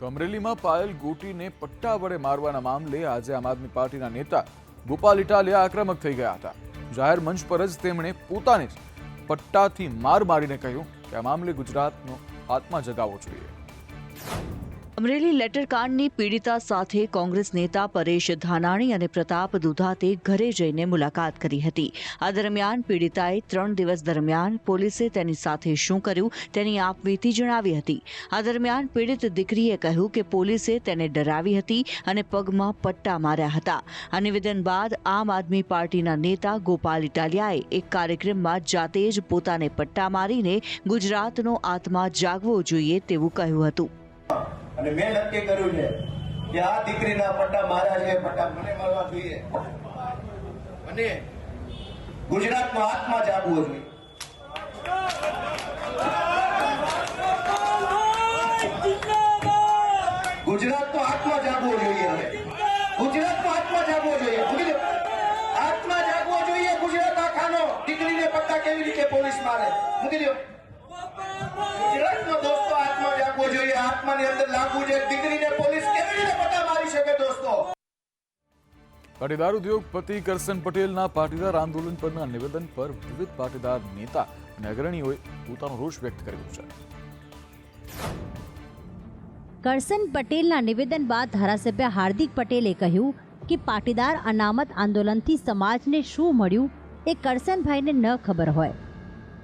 તો અમરેલીમાં પાયલ ગોટીને પટ્ટા વડે મારવાના મામલે આજે આમ આદમી પાર્ટીના નેતા ગોપાલ ઇટાલિયા આક્રમક થઈ ગયા હતા। જાહેર મંચ પર જ તેમણે પોતાને જ પટ્ટાથી માર મારીને કહ્યું કે આ મામલે ગુજરાતનો આત્મા જગાવવો જોઈએ। અમરેલી લેટરકાંડની પીડિતા સાથે કોંગ્રેસ નેતા પરેશ ધાનાણી અને પ્રતાપ દુધાતે ઘરે જઈને મુલાકાત કરી હતી। આ દરમિયાન પીડિતાએ 3 દિવસ દરમિયાન પોલીસે તેની સાથે શું કર્યું તેની આપવીતી જણાવી હતી। આ દરમિયાન પીડિત દીકરીએ કહ્યું કે પોલીસે તેને ડરાવી હતી અને પગમાં પટ્ટા માર્યા હતા। આ નિવેદન બાદ આમ આદમી પાર્ટીના નેતા ગોપાલ ઇટાલિયાએ એક કાર્યક્રમમાં જાતે જ પોતાને પટ્ટા મારીને ગુજરાતનો આત્મા જાગવો જોઈએ તેવું કહ્યું હતું। અને મેં નક્કી કર્યું છે કે આ દીકરીના પટ્ટા માર્યા છે, પટ્ટા મને મારવા જોઈએ અને ગુજરાતનો આત્મા જાગવો જોઈએ। ગુજરાતનો આત્મા જાગવો જોઈએ। હવે ગુજરાતનો આત્મા જાગવો જોઈએ, આત્મા જાગવો જોઈએ। ગુજરાત આખાનો દીકરીને પટ્ટા કેવી રીતે પોલીસ મારે મૂકી દો। ગુજરાતનો દોસ્તો આત્મા જાગવો જોઈએ, આત્માની અંદર લાગવું છે। દીકરીને પોલીસ કેવી રીતે પટ્ટા મારી શકે દોસ્તો? પાટીદાર ઉદ્યોગપતિ કરસન પટેલના પાટીદાર આંદોલન પરના નિવેદન પર વિવિધ પાટીદાર નેતા અને અગ્રણીઓએ પોતાનો રોષ વ્યક્ત કર્યો છે। કરસન પટેલના નિવેદન બાદ ધારાસભ્ય હાર્દિક પટેલે કહ્યું કે પાટીદાર અનામત આંદોલનથી સમાજને શું મળ્યું એ કરસનભાઈને ન ખબર હોય,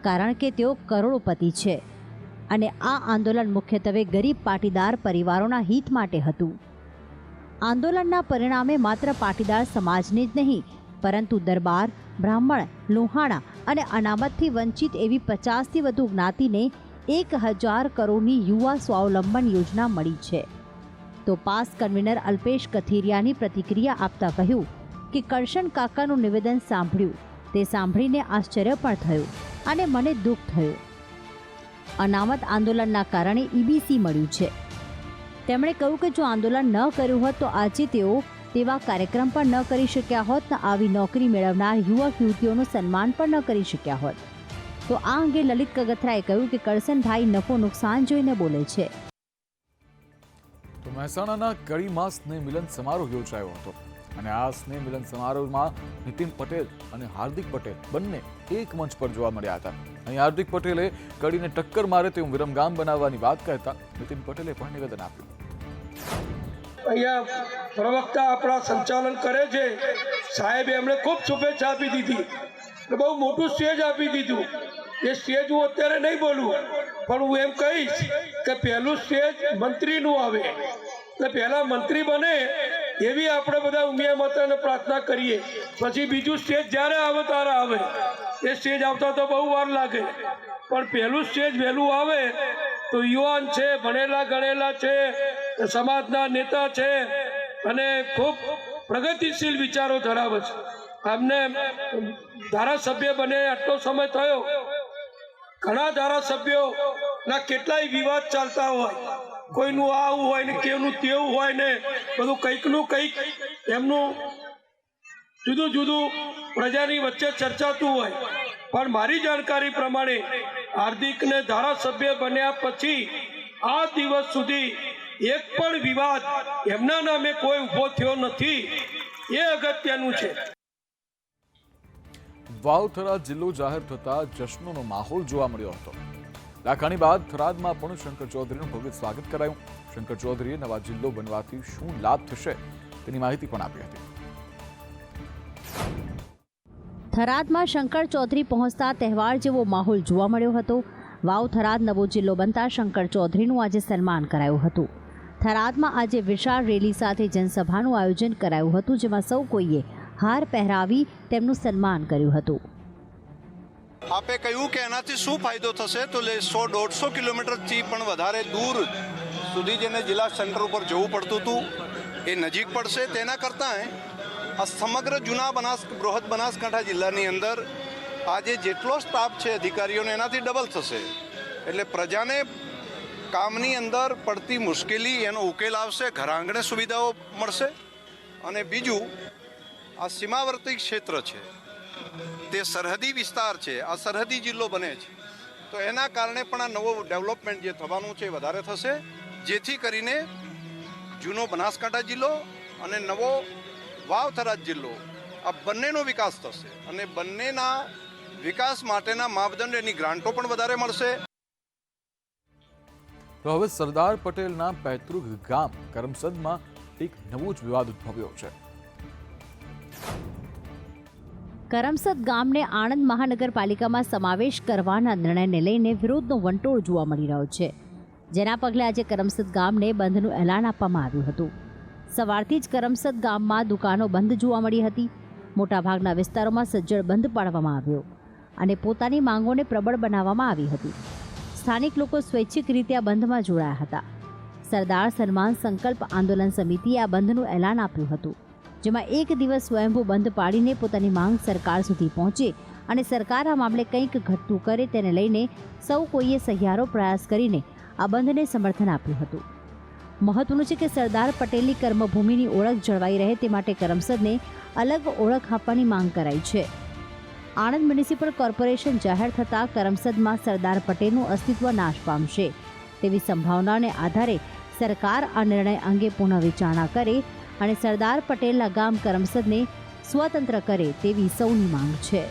કારણ કે તેઓ કરોડોપતિ છે અને આ આંદોલન મુખ્યત્વે ગરીબ પાટીદાર પરિવારોના હિત માટે હતું। આંદોલનના પરિણામે માત્ર પાટીદાર સમાજને જ નહીં પરંતુ દરબાર, બ્રાહ્મણ, લોહાણા અને અનામતથી વંચિત એવી 50થી વધુ જ્ઞાતિને 1000 કરોડની યુવા સ્વાવલંબન યોજના મળી છે। તો પાસ કન્વીનર અલ્પેશ કથિરિયાની પ્રતિક્રિયા આપતા કહ્યું કે કરશન કાકાનું નિવેદન સાંભળ્યું, તે સાંભળીને આશ્ચર્ય પણ થયું અને મને દુઃખ થયું। અનામત આંદોલનના કારણે ઈબીસી મળ્યું છે। તેમણે કહ્યું કે જો આંદોલન ન કર્યું હોત તો આજે તેઓ તેવા કાર્યક્રમ પણ ન કરી શક્યા હોત, આવી નોકરી મેળવનાર યુવક યુવતીઓનું સન્માન પણ ન કરી શક્યા હોત। તો આ અંગે લલિત કગથરાએ કહ્યું કે કરસનભાઈ નફો નુકસાન જોઈને બોલે છે। તો મહેસાણાના કડીમાં સ્નેહ મિલન સમારોહ યોજાયો હતો અને આ સ્નેહ મિલન સમારોહમાં નીતિન પટેલ અને હાર્દિક પટેલ બંને એક મંચ પર જોવા મળ્યા હતા। અહીં હાર્દિક પટેલે કડીને ટક્કર મારે તેવું વિરમગામ બનાવવાની વાત કહેતા નીતિન પટેલે પણ નિવેદન આપ્યું। અહીંયા પ્રવક્તા આપણા સંચાલન કરે છે સાહેબે એમણે ખૂબ શુભેચ્છા આપી દીધી, બહુ મોટું સ્ટેજ આપી દીધું। એ સ્ટેજ હું અત્યારે નહીં બોલું, પણ હું એમ કહીશ કે પહેલું સ્ટેજ મંત્રીનું આવે એટલે પહેલા મંત્રી બને એવી આપણે બધા ઉમિયા માતાને પ્રાર્થના કરીએ। પછી બીજું સ્ટેજ જ્યારે આવે ત્યારે આવે। એ સ્ટેજ આવતા તો બહુ વાર લાગે, પણ પહેલું સ્ટેજ વહેલું આવે તો યુવાન છે, ભણેલા ગણેલા છે, સમાજના નેતા છે અને ખૂબ પ્રગતિશીલ વિચારો ધરાવે છે। અમને ધારાસભ્ય બને આટલો સમય થયો, ઘણા ધારાસભ્યોના કેટલાય વિવાદ ચાલતા હોય, કોઈનું આવું હોય ને કેવું તેવું હોય ને બધું કંઈકનું કંઈક એમનું જુદું જુદું પ્રજાની વચ્ચે ચર્ચાતું હોય। પણ મારી જાણકારી પ્રમાણે હાર્દિકને ધારાસભ્ય બન્યા પછી આ દિવસ સુધી એક પણ વિવાદ એમના નામે કોઈ ઊભો થયો નથી, એ અગત્યનું છે। વાવ થરાદ જિલ્લો જાહેર થતા જશ્નોનો માહોલ જોવા મળ્યો હતો। લાખાણી બાદ થરાદમાં પણ શંકર ચૌધરીનું ભવ્ય સ્વાગત કરાયું। શંકર ચૌધરીએ નવા જિલ્લો બનવાથી શું લાભ થશે તેની માહિતી પણ આપી હતી। થરાદમાં શંકર ચૌધરી પહોંચતા તહેવાર જેવો માહોલ જોવા મળ્યો હતો। વાવ થરાદ નવો જિલ્લો બનતા શંકર ચૌધરીનું આજે સન્માન કરાયું હતું। થરાદમાં આજે વિશાળ રેલી સાથે જનસભાનું આયોજન કરાયું હતું, જેમાં સૌ કોઈએ હાર પહેરાવી તેમનું સન્માન કર્યું હતું। આપે કહ્યું કે એનાથી શું ફાયદો થશે, તો 100-150 કિલોમીટરથી પણ વધારે દૂર સુધી જેને જિલ્લા સેન્ટર ઉપર જવું પડતું હતું એ નજીક પડશે। તેના કરતાં આ સમગ્ર જૂના બૃહદ બનાસકાંઠા જિલ્લાની અંદર આજે જેટલો સ્ટાફ છે અધિકારીઓને એનાથી ડબલ થશે, એટલે પ્રજાને કામની અંદર પડતી મુશ્કેલી એનો ઉકેલ આવશે, ઘર આંગણે સુવિધાઓ મળશે। અને બીજું આ સીમાવર્તી ક્ષેત્ર છે, તે સરહદી વિસ્તાર છે, આ સરહદી જિલ્લો બને છે, તો એના કારણે પણ આ નવો ડેવલપમેન્ટ જે થવાનું છે એ વધારે થશે જેથી કરીને જૂનો બનાસકાંઠા જિલ્લો અને નવો વાવ-થરાદ જિલ્લો આ બંનેનો વિકાસ થશે અને બંનેના વિકાસ માટેના માપદંડ એની ગ્રાન્ટો પણ વધારે મળશે. તો હવે સરદાર પટેલના પૈતૃક ગામ કરમસદમાં એક નવો જ વિવાદ ઉદ્ભવ્યો છે. કરમસદ ગામને આણંદ મહાનગરપાલિકામાં સમાવેશ કરવાના નિર્ણયને લઈને વિરોધનો વંટોળ જોવા મળી રહ્યો છે, જેના પગલે આજે કરમસદ ગામને બંધનું એલાન આપવામાં આવ્યું હતું. સવારથી જ કરમસદ ગામમાં દુકાનો બંધ જોવા મળી હતી. મોટાભાગના વિસ્તારોમાં સજ્જડ બંધ પાડવામાં આવ્યો અને પોતાની માંગોને પ્રબળ બનાવવામાં આવી હતી. સ્થાનિક લોકો સ્વૈચ્છિક રીતે આ બંધમાં જોડાયા હતા. સરદાર સન્માન સંકલ્પ આંદોલન સમિતિએ આ બંધનું એલાન આપ્યું હતું, જેમાં એક દિવસ સ્વયંભૂ બંધ પાડીને પોતાની માંગ સરકાર સુધી પહોંચે અને સરકાર આ મામલે કંઈક ઘટતું કરે તેને લઈને સૌ કોઈએ સહિયારો પ્રયાસ કરીને આ બંધને સમર્થન આપ્યું હતું. મહત્વનું છે કે સરદાર પટેલની કર્મભૂમિની ઓળખ જળવાઈ રહે તે માટે કરમસદને અલગ ઓળખ આપવાની માંગ કરાઈ છે. આણંદ મ્યુનિસિપલ કોર્પોરેશન જાહેર થતાં કરમસદમાં સરદાર પટેલનું અસ્તિત્વ નાશ પામશે તેવી સંભાવનાને આધારે સરકાર આ નિર્ણય અંગે પુનઃ વિચારણા કરે અને સરદાર પટેલના ગામ કરમસદને સ્વતંત્ર કરે તેવી સૌની માંગ છે.